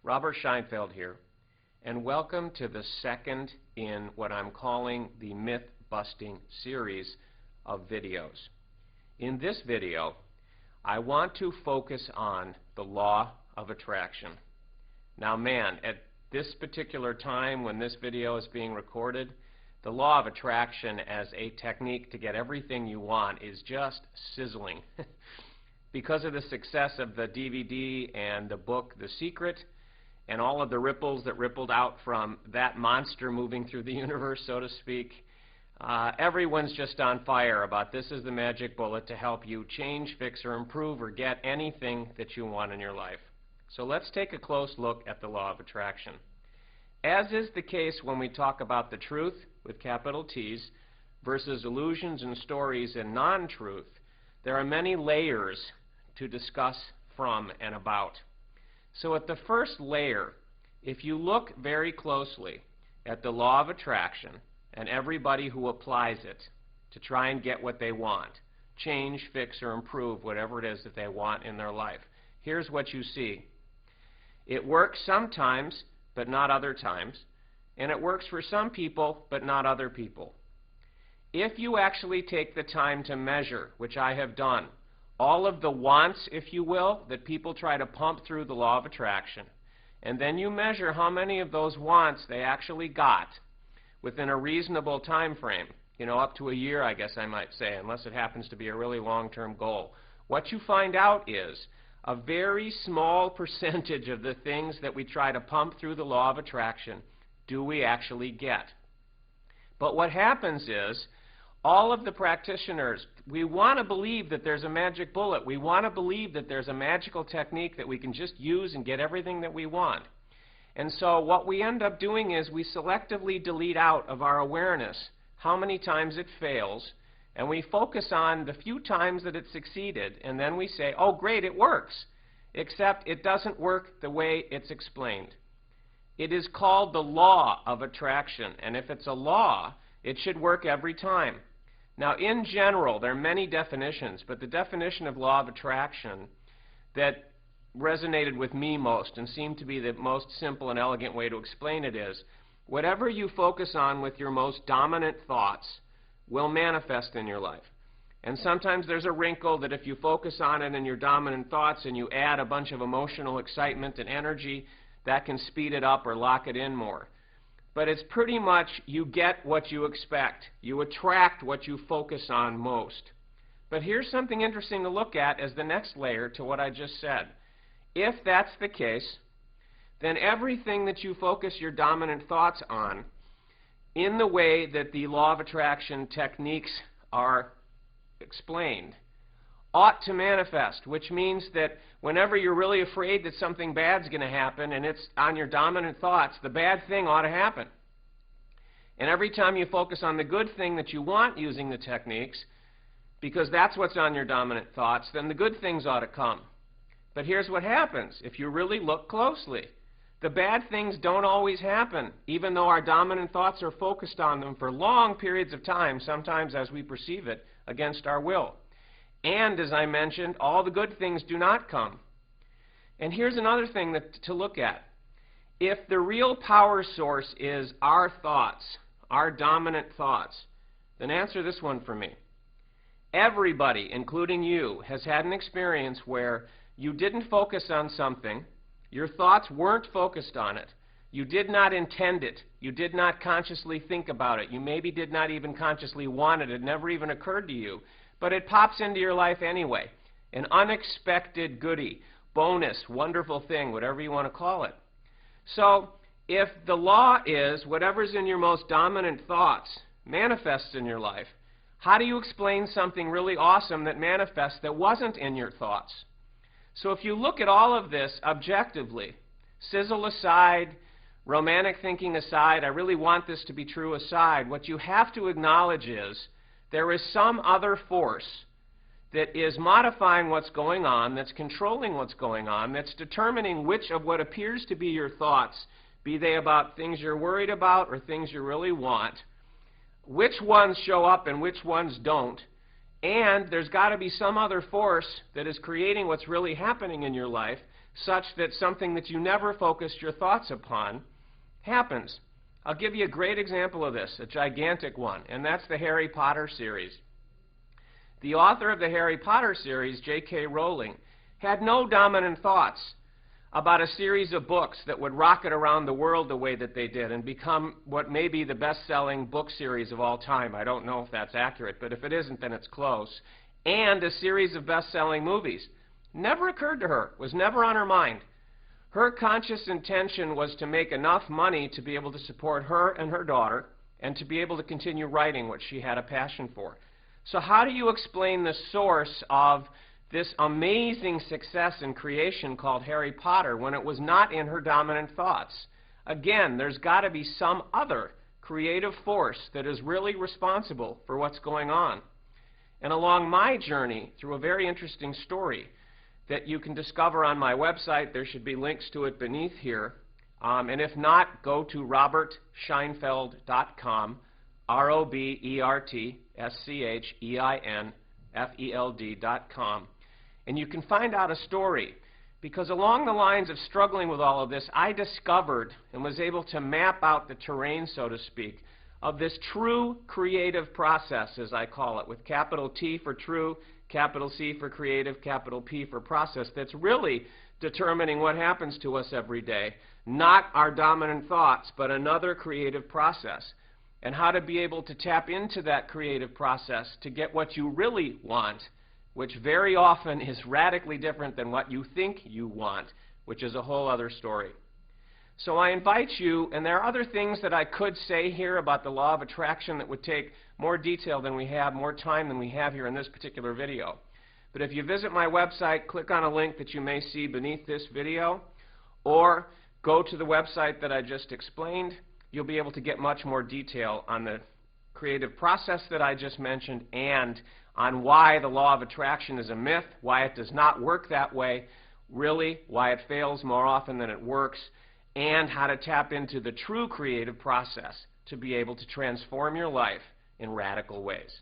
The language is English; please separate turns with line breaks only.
Robert Scheinfeld here, and welcome to the second in what I'm calling the myth-busting series of videos. In this video, I want to focus on the law of attraction. Now man, at this particular time when this video is being recorded, the law of attraction as a technique to get everything you want is just sizzling. Because of the success of the DVD and the book The Secret, and all of the ripples that rippled out from that monster moving through the universe, so to speak, everyone's just on fire about this is the magic bullet to help you change, fix, or improve or get anything that you want in your life. So let's take a close look at the law of attraction. As is the case when we talk about the truth, with capital T's, versus illusions and stories and non-truth, there are many layers to discuss from and about. So at the first layer, if you look very closely at the law of attraction and everybody who applies it to try and get what they want, change, fix, or improve whatever it is that they want in their life, here's what you see. It works sometimes, but not other times, and it works for some people, but not other people. If you actually take the time to measure, which I have done, all of the wants, if you will, that people try to pump through the law of attraction, and then you measure how many of those wants they actually got within a reasonable time frame, up to a year, I guess I might say, unless it happens to be a really long-term goal. What you find out is a very small percentage of the things that we try to pump through the law of attraction do we actually get. But what happens is, all of the practitioners, we want to believe that there's a magic bullet. We want to believe that there's a magical technique that we can just use and get everything that we want. And so what we end up doing is we selectively delete out of our awareness how many times it fails, and we focus on the few times that it succeeded, and then we say, oh great, it works, except it doesn't work the way it's explained. It is called the law of attraction, and if it's a law, it should work every time. Now, in general, there are many definitions, but the definition of law of attraction that resonated with me most and seemed to be the most simple and elegant way to explain it is, whatever you focus on with your most dominant thoughts will manifest in your life. And sometimes there's a wrinkle that if you focus on it in your dominant thoughts and you add a bunch of emotional excitement and energy, that can speed it up or lock it in more. But it's pretty much you get what you expect. You attract what you focus on most. But here's something interesting to look at as the next layer to what I just said. If that's the case, then everything that you focus your dominant thoughts on, in the way that the law of attraction techniques are explained, ought to manifest, which means that whenever you're really afraid that something bad's going to happen and it's on your dominant thoughts, the bad thing ought to happen. And every time you focus on the good thing that you want using the techniques, because that's what's on your dominant thoughts, then the good things ought to come. But here's what happens if you really look closely. The bad things don't always happen, even though our dominant thoughts are focused on them for long periods of time, sometimes as we perceive it, against our will. And, as I mentioned, all the good things do not come. And here's another thing to look at. If the real power source is our thoughts, our dominant thoughts, then answer this one for me. Everybody, including you, has had an experience where you didn't focus on something, your thoughts weren't focused on it, you did not intend it, you did not consciously think about it, you maybe did not even consciously want it, it never even occurred to you, but it pops into your life anyway. An unexpected goodie, bonus, wonderful thing, whatever you want to call it. So, if the law is whatever's in your most dominant thoughts manifests in your life, how do you explain something really awesome that manifests that wasn't in your thoughts? So if you look at all of this objectively, sizzle aside, romantic thinking aside, I really want this to be true aside, what you have to acknowledge is there is some other force that is modifying what's going on, that's controlling what's going on, that's determining which of what appears to be your thoughts, be they about things you're worried about or things you really want, which ones show up and which ones don't, and there's got to be some other force that is creating what's really happening in your life such that something that you never focused your thoughts upon happens. I'll give you a great example of this, a gigantic one, and that's the Harry Potter series. The author of the Harry Potter series, J.K. Rowling, had no dominant thoughts about a series of books that would rocket around the world the way that they did and become what may be the best-selling book series of all time. I don't know if that's accurate, but if it isn't, then it's close. And a series of best-selling movies. Never occurred to her, was never on her mind. Her conscious intention was to make enough money to be able to support her and her daughter and to be able to continue writing what she had a passion for. So how do you explain the source of this amazing success in creation called Harry Potter when it was not in her dominant thoughts? Again, there's got to be some other creative force that is really responsible for what's going on. And along my journey through a very interesting story that you can discover on my website, there should be links to it beneath here, and if not, go to robertscheinfeld.com, robertscheinfeld.com, and you can find out a story, because along the lines of struggling with all of this, I discovered and was able to map out the terrain, so to speak, of this true creative process, as I call it, with capital T for true, capital C for creative, capital P for process, that's really determining what happens to us every day. Not our dominant thoughts, but another creative process. And how to be able to tap into that creative process to get what you really want, which very often is radically different than what you think you want, which is a whole other story. So I invite you, and there are other things that I could say here about the law of attraction that would take more detail than we have, more time than we have here in this particular video. But if you visit my website, click on a link that you may see beneath this video, or go to the website that I just explained, you'll be able to get much more detail on the creative process that I just mentioned and on why the law of attraction is a myth, why it does not work that way, really, why it fails more often than it works, and how to tap into the true creative process to be able to transform your life in radical ways.